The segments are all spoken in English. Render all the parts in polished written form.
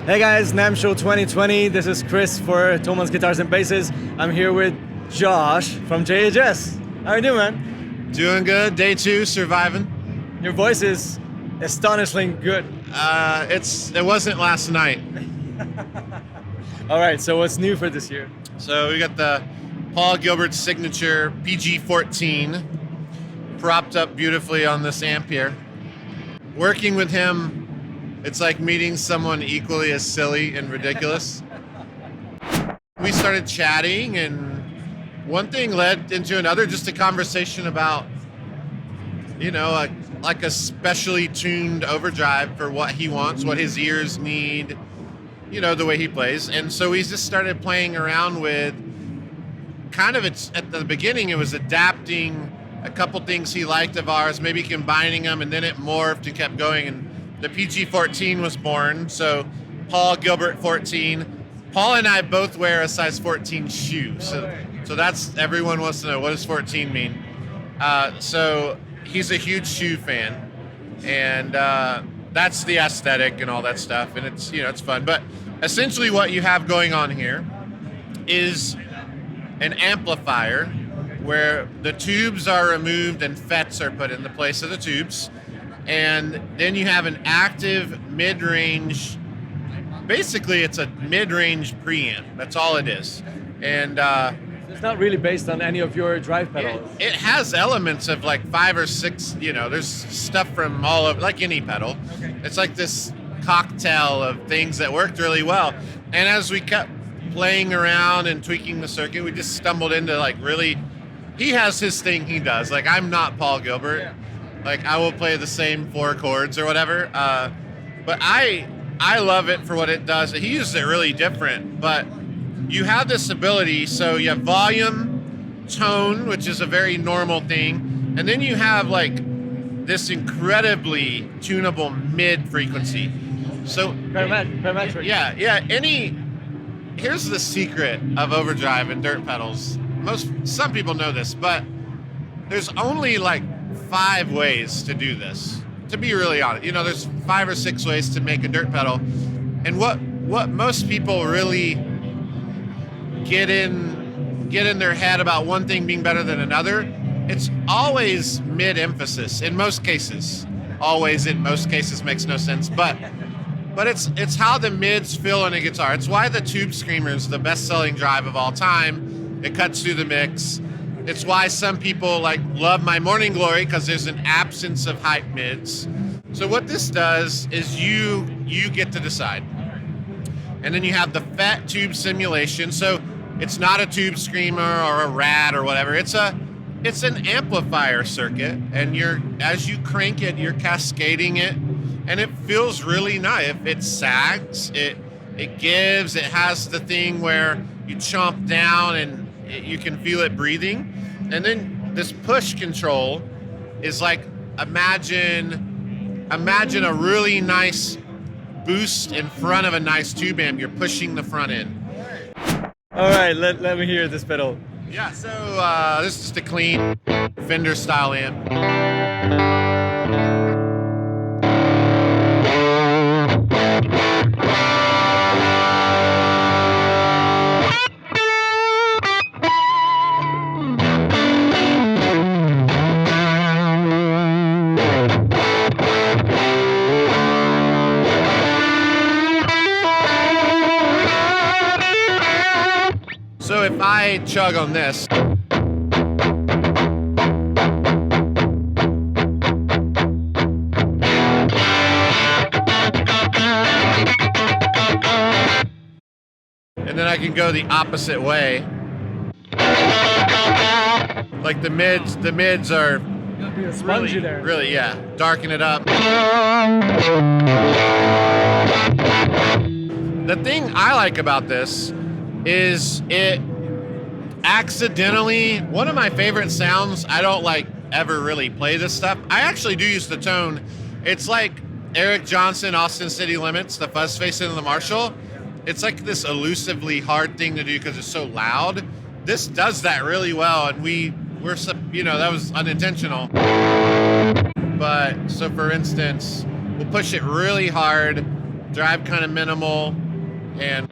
Hey guys, NAMM Show 2020. This is Chris for Thomann Guitars and Basses. I'm here with Josh from JHS. How are you doing, man? Doing good. Day 2, surviving. Your voice is astonishingly good. It wasn't last night. All right, so what's new for this year? So we got the Paul Gilbert signature PG-14 propped up beautifully on this amp here. Working with him, it's like meeting someone equally as silly and ridiculous. We started chatting, and one thing led into another, just a conversation about, you know, like a specially tuned overdrive for what he wants, what his ears need, you know, the way he plays. And so we just started playing around with kind of, at the beginning, it was adapting a couple things he liked of ours, maybe combining them, and then it morphed and kept going. And the PG-14 was born, so Paul Gilbert 14. Paul and I both wear a size 14 shoe, so that's, everyone wants to know, what does 14 mean? So he's a huge shoe fan, and that's the aesthetic and all that stuff, and it's, you know, it's fun. But essentially what you have going on here is an amplifier where the tubes are removed and FETs are put in the place of the tubes. And then you have an active mid-range, basically it's a mid-range preamp. That's all it is. And it's not really based on any of your drive pedals. It has elements of like 5 or 6, you know, there's stuff from all of, like any pedal. Okay. It's like this cocktail of things that worked really well. And as we kept playing around and tweaking the circuit, we just stumbled into like really, he has his thing he does. Like, I'm not Paul Gilbert. Yeah. Like, I will play the same 4 chords or whatever. But I love it for what it does. He uses it really different, but you have this ability. So you have volume, tone, which is a very normal thing. And then you have like this incredibly tunable mid frequency. So parametric. Yeah. Here's the secret of overdrive and dirt pedals. Some people know this, but there's only like 5 ways to do this, to be really honest. You know, there's 5 or 6 ways to make a dirt pedal. And what most people really get in their head about one thing being better than another, it's always mid-emphasis in most cases. Always in most cases makes no sense, but it's how the mids feel on a guitar. It's why the Tube Screamer is the best-selling drive of all time. It cuts through the mix. It's why some people like love my Morning Glory, because there's an absence of hype mids. So what this does is you get to decide. And then you have the FET tube simulation. So it's not a Tube Screamer or a Rat or whatever. It's an amplifier circuit, and as you crank it, you're cascading it, and it feels really nice. It sags, it gives, it has the thing where you chomp down and you can feel it breathing. And then this push control is like, imagine a really nice boost in front of a nice tube amp. You're pushing the front end. All right, let me hear this pedal. Yeah, so this is just a clean Fender style amp. So if I chug on this, and then I can go the opposite way. Like the mids are Spongy there. Really, yeah, darken it up. The thing I like about this is it accidentally, one of my favorite sounds, I don't like ever really play this stuff. I actually do use the tone. It's like Eric Johnson, Austin City Limits, the fuzz face into the Marshall. It's like this elusively hard thing to do because it's so loud. This does that really well, and we're, you know, that was unintentional. But so for instance, we'll push it really hard, drive kind of minimal, and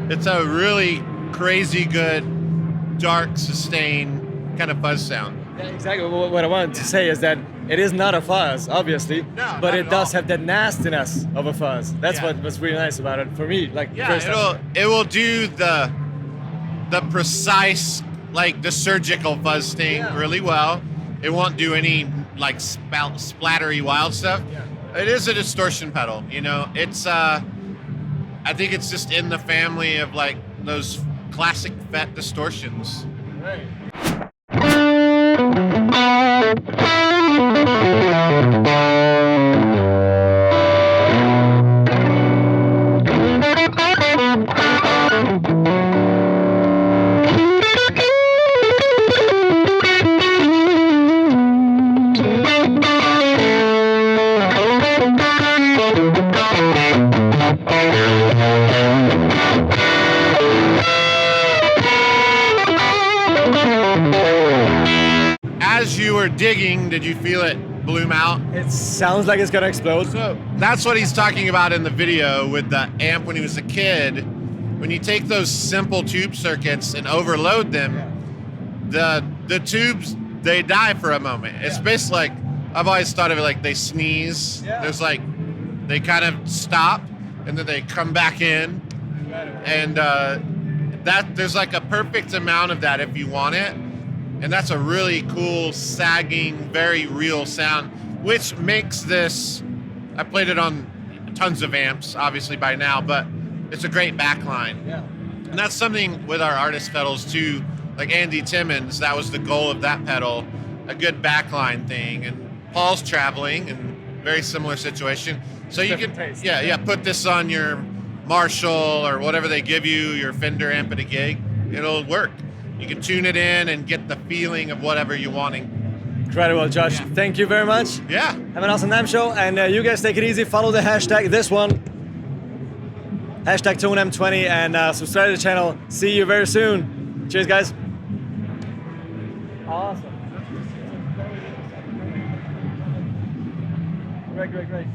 it's a really crazy good, dark, sustained kind of fuzz sound. Yeah, exactly. What I wanted to say is that it is not a fuzz, obviously, No, but not it at does all. have the nastiness of a fuzz. That's Yeah. what's really nice about it for me. Like, Yeah, first time. it will do the precise, like the surgical fuzz thing Yeah. really well. It won't do any like splattery wild stuff. Yeah. It is a distortion pedal, you know. It's I think it's just in the family of like those classic FET distortions. Right. As you were digging, did you feel it bloom out? It sounds like it's gonna explode. So that's what he's talking about in the video with the amp when he was a kid. When you take those simple tube circuits and overload them, the tubes, they die for a moment. It's basically like, I've always thought of it like they sneeze. Yeah. There's like, they kind of stop and then they come back in. And that there's like a perfect amount of that if you want it. And that's a really cool, sagging, very real sound, which makes this, I played it on tons of amps, obviously by now, but it's a great backline. Yeah. And that's something with our artist pedals too, like Andy Timmons, that was the goal of that pedal, a good backline thing. And Paul's traveling and very similar situation. So you Different can, taste. yeah, put this on your Marshall or whatever they give you, your Fender amp at a gig, it'll work. You can tune it in and get the feeling of whatever you're wanting. Incredible, Josh. Yeah. Thank you very much. Yeah. Have an awesome NAMM show, and you guys take it easy. Follow the hashtag, this one, hashtag ToneM20, and subscribe to the channel. See you very soon. Cheers, guys. Awesome. Great.